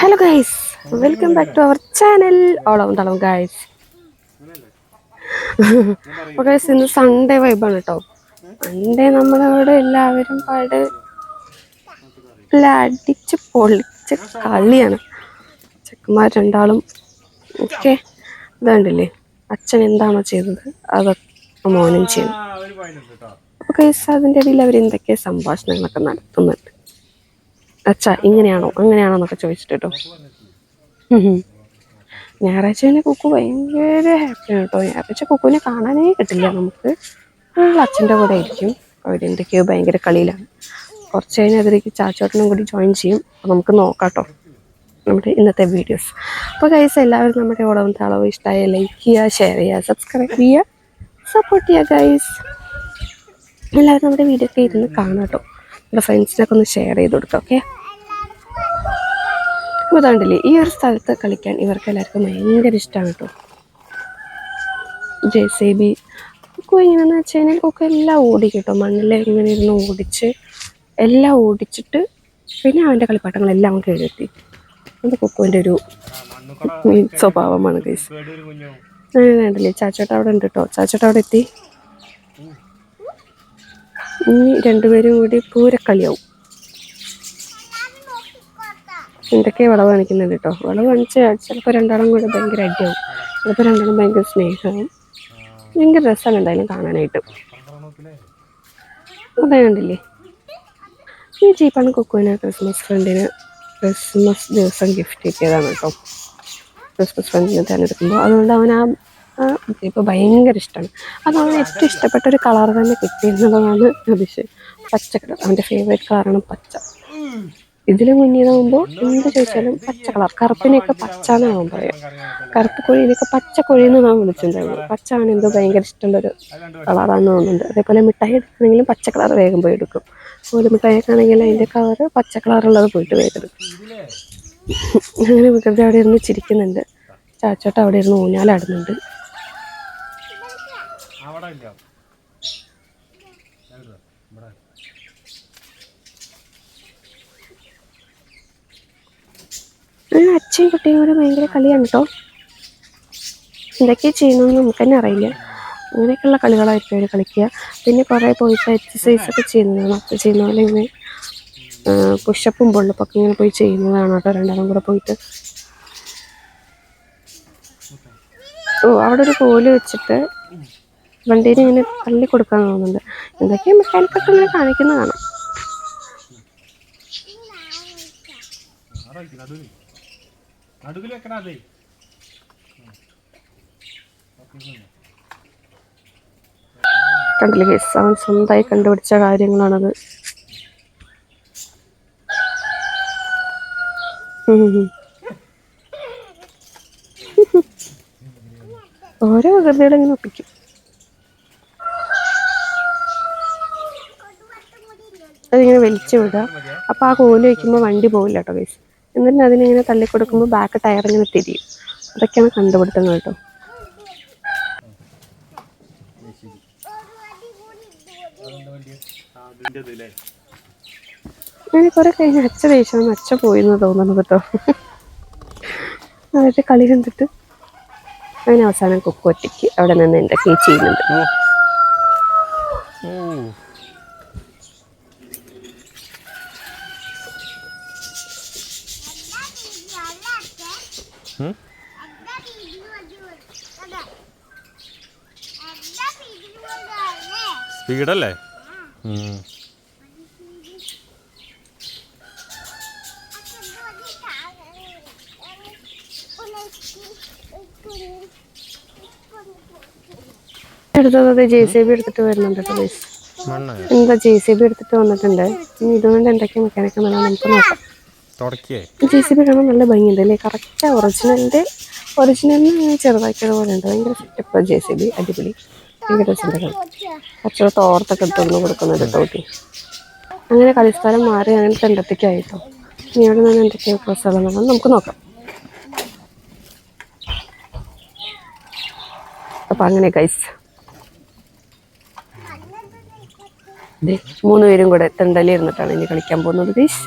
Hello guys, welcome back to our channel. All guys. അപ്പോൾ guys, ഇന്ന് Sunday വൈബാണ് കേട്ടോ. സൺഡേ നമ്മളവിടെ എല്ലാവരും പാട് അടിച്ച് പൊളിച്ച് കളിയാണ്. ചെക്കന്മാർ രണ്ടാളും ഒക്കെ ഇതാണ്ടില്ലേ, അച്ഛൻ എന്താണോ ചെയ്തത് അതൊക്കെ മോനും ചെയ്യണം. അപ്പോൾ ഗൈസ്, അതിൻ്റെ ഇടയിൽ അവർ എന്തൊക്കെ സംഭാഷണങ്ങളൊക്കെ നടത്തുന്നുണ്ട്. അച്ഛാ ഇങ്ങനെയാണോ അങ്ങനെയാണോ എന്നൊക്കെ ചോദിച്ചിട്ട് കേട്ടോ. ഞായറാഴ്ച തന്നെ കുക്കു ഭയങ്കര ഹാപ്പിയാണ് കേട്ടോ. ഞായറാഴ്ച കുക്കുവിനെ കാണാനേ കിട്ടില്ല നമുക്ക്. ഫുൾ അച്ഛൻ്റെ കൂടെ ആയിരിക്കും. അവരെന്തൊക്കെയോ ഭയങ്കര കളിയിലാണ്. കുറച്ച് കഴിഞ്ഞാൽ അതിലേക്ക് ചാച്ചോട്ടനും കൂടി ജോയിൻ ചെയ്യും. അപ്പോൾ നമുക്ക് നോക്കാം കേട്ടോ നമ്മുടെ ഇന്നത്തെ വീഡിയോസ്. അപ്പോൾ ഗൈസ്, എല്ലാവരും നമ്മുടെ ഓളവും താളവും ഇഷ്ടമായ ലൈക്ക് ചെയ്യുക, ഷെയർ ചെയ്യുക, സബ്സ്ക്രൈബ് ചെയ്യുക, സപ്പോർട്ട് ചെയ്യുക ഗൈസ്. എല്ലാവരും നമ്മുടെ വീഡിയോ ഒക്കെ ഇരുന്ന് കാണാം കേട്ടോ. നമ്മുടെ ഫ്രണ്ട്സിനൊക്കെ ഒന്ന് ഷെയർ ചെയ്ത് കൊടുക്കാം. ഓക്കെ, അതാണ്ടില്ലേ, ഈ ഒരു സ്ഥലത്ത് കളിക്കാൻ ഇവർക്ക് എല്ലാവർക്കും ഭയങ്കര ഇഷ്ടമാണ് കേട്ടോ. JCB കുക്കു എങ്ങനെയാണെന്ന് വെച്ച് കഴിഞ്ഞാൽ കുക്കു എല്ലാം ഓടിക്കും കേട്ടോ. മണ്ണിൽ ഇങ്ങനെ ഇരുന്ന് ഓടിച്ച് എല്ലാം ഓടിച്ചിട്ട് പിന്നെ അവൻ്റെ കളിപ്പാട്ടങ്ങളെല്ലാം അവൻ കയറ്റി. അത് കുക്കുവിൻ്റെ ഒരു സ്വഭാവമാണ് ഗൈസ്. വേണ്ടല്ലേ, ചാച്ചോട്ട അവിടെ ഉണ്ട് കേട്ടോ. ചാച്ചോട്ട അവിടെ എത്തി. ഇനി രണ്ടുപേരും കൂടി പൂരക്കളിയാവും. എന്തൊക്കെയാണ് വളവ് കാണിക്കുന്നുണ്ട് കേട്ടോ. വളവ് കാണിച്ച് ചിലപ്പോൾ രണ്ടാളും കൂടെ ഭയങ്കര അടിയാവും, ചിലപ്പോൾ രണ്ടാളും ഭയങ്കര സ്നേഹവും. ഭയങ്കര രസമാണ് എന്തായാലും കാണാനായിട്ട്. അതെ കണ്ടില്ലേ, ഈ ജീപ്പാണ് കുക്കുവിന് ക്രിസ്മസ് ദിവസം ഗിഫ്റ്റ് കിട്ടിയതാണ് കേട്ടോ. ക്രിസ്മസ് ഫ്രണ്ടിനെ തിരഞ്ഞെടുക്കുമ്പോൾ അതുകൊണ്ട് അവൻ ആ ജീപ്പ് ഭയങ്കര ഇഷ്ടമാണ്. അത് അവന് ഏറ്റവും ഇഷ്ടപ്പെട്ട ഒരു കളർ തന്നെ കിട്ടിയെന്നുള്ളതാണ് അതിശയം. പച്ച കളർ അവൻ്റെ ഫേവറേറ്റ് കളറാണ് പച്ച. ഇതിൽ മുന്നിലാവുമ്പോൾ എന്ത് ചോദിച്ചാലും പച്ച കളർ. കറുപ്പിനെയൊക്കെ പച്ച എന്നാവും പറയാം. കറുപ്പ് കോഴീനെയൊക്കെ പച്ചക്കോഴി എന്ന് നാം വിളിച്ചിട്ടുണ്ടാവുള്ളൂ. പച്ച ആണ് എന്തോ ഭയങ്കര ഇഷ്ടമുള്ളൊരു കളറാണെന്ന് തോന്നുന്നുണ്ട്. അതേപോലെ മിഠായി എടുക്കണമെങ്കിലും പച്ച കളർ വേഗം പോയി എടുക്കും. അതുപോലെ മിഠായിയൊക്കെ ആണെങ്കിൽ അതിൻ്റെ കളറ് പച്ച കളറുള്ളത് പോയിട്ട് വേഗം എടുക്കും. അങ്ങനെ വികൃതി അവിടെ ഇരുന്ന് ചിരിക്കുന്നുണ്ട്. ചാച്ചോട്ട അവിടെ ഇരുന്ന് ഊഞ്ഞാലാടുന്നുണ്ട്. അച്ഛൻ കുട്ടിയും കൂടെ ഭയങ്കര കളിയാണ് കേട്ടോ. എന്തൊക്കെയാണ് ചെയ്യുന്നതെന്ന് നമുക്ക് തന്നെ അറിയില്ല. അങ്ങനെയൊക്കെയുള്ള കളികളായിരിക്കും അവർ കളിക്കുക. പിന്നെ കുറേ പോയിട്ട് എക്സസൈസൊക്കെ ചെയ്യുന്നതാണ്. അച്ഛൻ ചെയ്യുന്ന പോലെ ഇങ്ങനെ പുഷപ്പും പൊള്ളപ്പൊക്കെ ഇങ്ങനെ പോയി ചെയ്യുന്നതാണ് കേട്ടോ രണ്ടാളും കൂടെ പോയിട്ട്. അവിടെ ഒരു കോല് വെച്ചിട്ട് വണ്ടിയിൽ ഇങ്ങനെ തള്ളി കൊടുക്കാൻ തോന്നുന്നുണ്ട്. എന്തൊക്കെയാണ് മെക്കാനിക്കൊക്കെ ഇങ്ങനെ കാണിക്കുന്നത് കാണാം. കണ്ടില്ലേ ഗൈസ്, അവൻ സ്വന്തമായി കണ്ടുപിടിച്ച കാര്യങ്ങളാണത്. ഓരോ വികൃതികളും ഇങ്ങനെ ഒപ്പിക്കും. അതിങ്ങനെ വലിച്ചു വിടുക. അപ്പോൾ ആ കോല് വയ്ക്കുമ്പോൾ വണ്ടി പോകില്ല കേട്ടോ ഗൈസ്. എന്നിട്ട് അതിനിങ്ങനെ തള്ളിക്കൊടുക്കുമ്പോൾ ബാക്ക് ടയർ ഇങ്ങനെ തിരിയും. അതൊക്കെയാണ് കണ്ടുപിടുത്തങ്ങൾ കേട്ടോ. അങ്ങനെ കുറെ കഴിഞ്ഞ് അച്ഛ ദേഷ്യം അച്ഛ പോയിന്ന് തോന്നുന്നു കേട്ടോ. അവരുടെ കളി കണ്ടിട്ട് അതിന് അവസാനം കുക്കു ഒറ്റയ്ക്ക് അവിടെ നിന്ന് എന്തൊക്കെ ചെയ്യുന്നുണ്ട്. സ്പീഡല്ലേ? എടുത്തത് JCB എടുത്തിട്ട് വരുന്നുണ്ട് കേട്ടോ ഗൈസ്. എന്താ JCB എടുത്തിട്ട് വന്നിട്ടുണ്ട്. ഇനി ഇതുകൊണ്ട് എന്തൊക്കെ മെക്കാനിക്ക് എന്നുള്ളത് നമുക്ക് നോക്കാം. JCB കാണാൻ നല്ല ഭംഗിയുണ്ട് അല്ലേ? കറക്റ്റ് ഒറിജിനലിന് ചെറുതാക്കിയത് പോലെ ഉണ്ട്. ഭയങ്കര സെറ്റപ്പ് JCB, അടിപൊളി, ഭയങ്കര രസമുണ്ട്. കുറച്ചുകൂടെ തോർത്തൊക്കെ എടുത്തൊന്ന് കൊടുക്കുന്നുണ്ട് തോട്ടി. അങ്ങനെ കളിസ്ഥലം മാറി അങ്ങനെ തെണ്ടത്തേക്കായിട്ടോ. ഇനി അവിടെ നിന്ന് എന്തൊക്കെയോ സ്ഥലം നമുക്ക് നോക്കാം. അപ്പം അങ്ങനെ ഗൈസ്, 3 പേരും കൂടെ തെണ്ടലി ഇരുന്നിട്ടാണ് ഇനി കളിക്കാൻ പോകുന്നത് ഗൈസ്.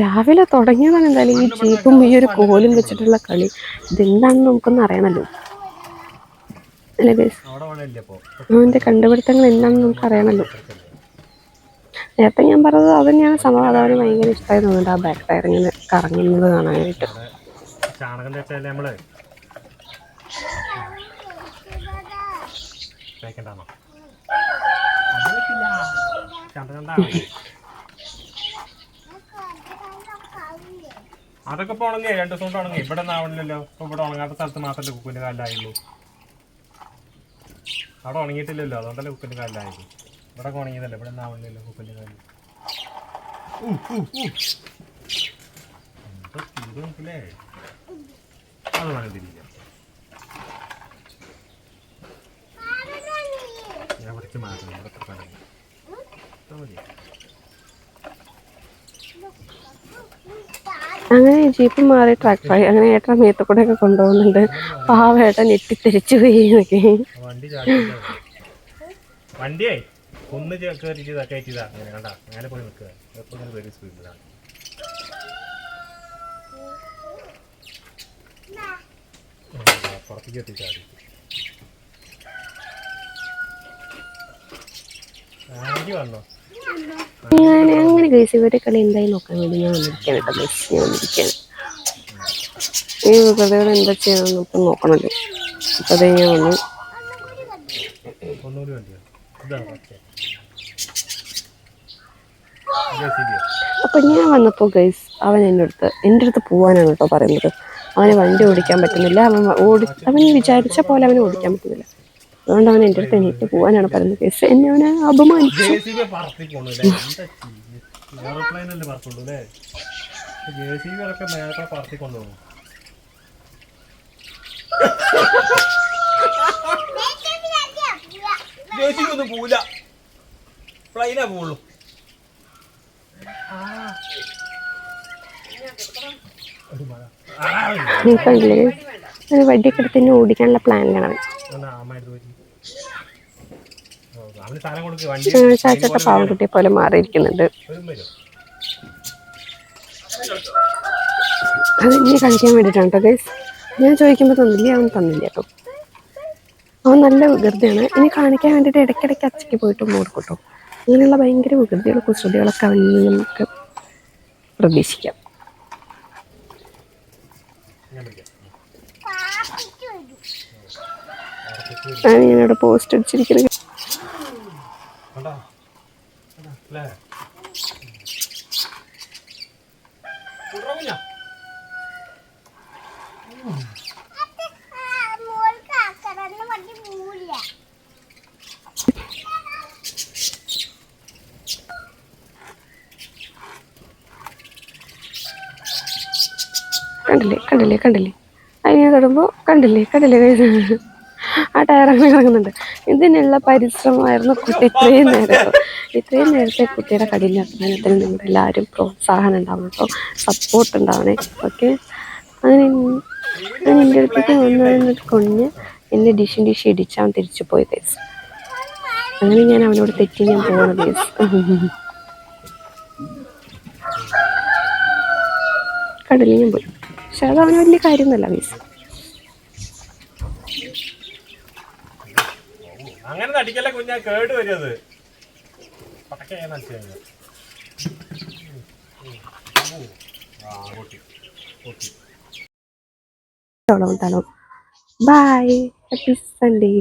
രാവിലെ തുടങ്ങിയതാണ് എന്തായാലും ഈ ജീപ്പും ഈ ഒരു കോലും വെച്ചിട്ടുള്ള കളി. ഇതെന്താണെന്ന് നമുക്കൊന്നും അറിയണല്ലോ അല്ലേ ഗൈസ്? അവൻ്റെ കണ്ടുപിടുത്തങ്ങൾ എന്താണെന്ന് നമുക്ക് അറിയണല്ലോ. നേരത്തെ ഞാൻ പറഞ്ഞത് അത് തന്നെയാണ് സംഭവം. അത് അവന് ഭയങ്കര ഇഷ്ടമായി തോന്നുന്നുണ്ട് ആ ബാക്ക് ടയർ ഇങ്ങനെ കറങ്ങുന്നത് കാണാനായിട്ട്. അതൊക്കെ ഇപ്പൊ ഉണങ്ങി 2 ദിവസം കൊണ്ട് ഉണങ്ങി. ഇവിടെ ഒന്നും ആവണില്ലല്ലോ. ഇപ്പൊ ഇവിടെ ഉണങ്ങാത്ത സ്ഥലത്ത് മാത്രമല്ലേ കുക്കിന്റെ കാലിലായുള്ളൂ. അവിടെ ഉണങ്ങിയിട്ടില്ലല്ലോ, അതുകൊണ്ടല്ലേ കുക്കിന്റെ കാലിലായുള്ളൂ. ഇവിടെ ഉണങ്ങിയതല്ലേ, ഇവിടെ ഒന്നും ആവണില്ലല്ലോ കുക്കിന്റെ കാലിൽ. അത് വേണം തിരിക്കാം. ഞാൻ പഠിച്ച് മാറ്റണം. ഇവിടെ അങ്ങനെ ജീപ്പ് മാറി ട്രാക്ടറായി. അങ്ങനെ ഏട്ടൻ മേത്ത് കൂടെ ഒക്കെ കൊണ്ടുപോകുന്നുണ്ട്. പാവേട്ടൻ ഞെട്ടിത്തിരിച്ചു പോയി എന്നൊക്കെ. വണ്ടിയേ ഒന്ന് കയറിയിട്ട് കയറ്റിയതാ. അങ്ങനെ കണ്ടാ മേലെ പോയി നിൽക്കുക. എപ്പോഴും വെരി സ്പീഡിലാണ്. പുറത്തേക്ക് എത്തിച്ചാടി വന്നോ. അങ്ങനെ ഗൈസ് ഇവരുടെ കളി എന്തായി നോക്കാൻ വേണ്ടി ഞാൻ വന്നിരിക്കാൻ കേട്ടോ ഗൈസ്. ഞാൻ വന്നിരിക്കുകയാണ്. ഈ വികൃതയോടെ എന്താ ചെയ്യണമെന്ന് ഇപ്പം നോക്കണല്ലോ. അപ്പം അതേ ഞാൻ വന്നു. അപ്പം ഞാൻ വന്നപ്പോൾ ഗൈസ് അവൻ എൻ്റെ അടുത്ത് പോകാനാണ് കേട്ടോ പറയുന്നത്. അവന് വണ്ടി ഓടിക്കാൻ പറ്റുന്നില്ല. അവൻ വിചാരിച്ച പോലെ അവന് ഓടിക്കാൻ പറ്റുന്നില്ല. അതുകൊണ്ട് അവൻ എൻ്റെ അടുത്ത് എനിക്ക് പോകാനാണ് പറയുന്നത് ഗൈസ്. എന്നെ അവനെ അപമാനിച്ചു. ഒന്നും പോവില്ല, ഫ്ലൈനാ പോവുള്ളൂ. കണ്ടില്ലേ ഒരു വണ്ടിയൊക്കെ എടുത്ത് തന്നെ ഓടിക്കാനുള്ള പ്ലാനിലാണ് ചാച്ചട്ട പാവക്കുട്ടിയെ പോലെ മാറിയിരിക്കുന്നുണ്ട്. അത് ഇനി കളിക്കാൻ വേണ്ടിയിട്ടാണ് കേട്ടോ ഗൈസ്. ഞാൻ ചോദിക്കുമ്പോൾ തന്നില്ല, അവൻ തന്നില്ല കേട്ടോ. അവൻ നല്ല വികൃതിയാണ്. ഇനി കാണിക്കാൻ വേണ്ടിയിട്ട് ഇടയ്ക്കിടയ്ക്ക് അച്ചയ്ക്ക് പോയിട്ട് കൊടുക്കും കേട്ടോ. അങ്ങനെയുള്ള ഭയങ്കര വികൃതികളും കുസൃതികളൊക്കെ അവനിൽ നിന്ന് നമുക്ക് പ്രതീക്ഷിക്കാം. ഞാനിവിടെ പോസ്റ്റ് അടിച്ചിരിക്കുന്നത് കണ്ടില്ലേ അതിനെ തൊടുമ്പോൾ കണ്ടില്ലേ ആ ടയറങ്ങനെ കിടക്കുന്നുണ്ട്. ഇതിനുള്ള പരിശ്രമമായിരുന്നു കുട്ടി ഇത്രയും നേരത്തെ കുട്ടിയുടെ കഠിനാധ്വാനത്തിന് നിങ്ങളെല്ലാവരും പ്രോത്സാഹനം ഉണ്ടാവണം കേട്ടോ, സപ്പോർട്ട് ഉണ്ടാവണേ. ഓക്കെ, അങ്ങനെ എൻ്റെ അടുത്തേക്ക് വന്നതിനൊരു കൊഞ്ഞ് എൻ്റെ ഡിഷ് ഇടിച്ചാൻ തിരിച്ചു പോയി ഗൈസ്. അങ്ങനെ ഞാൻ അവനോട് തെറ്റി ഞാൻ പോകണം ഗൈസ്. കടലിൽ ഞാൻ പോയി. പക്ഷെ അത് അവന് വലിയ കാര്യമൊന്നുമല്ല ഗൈസ്. അങ്ങനെ നടിക്കല്ല കുഞ്ഞാ, കേട് വരുന്നത്. Bye, happy Sunday.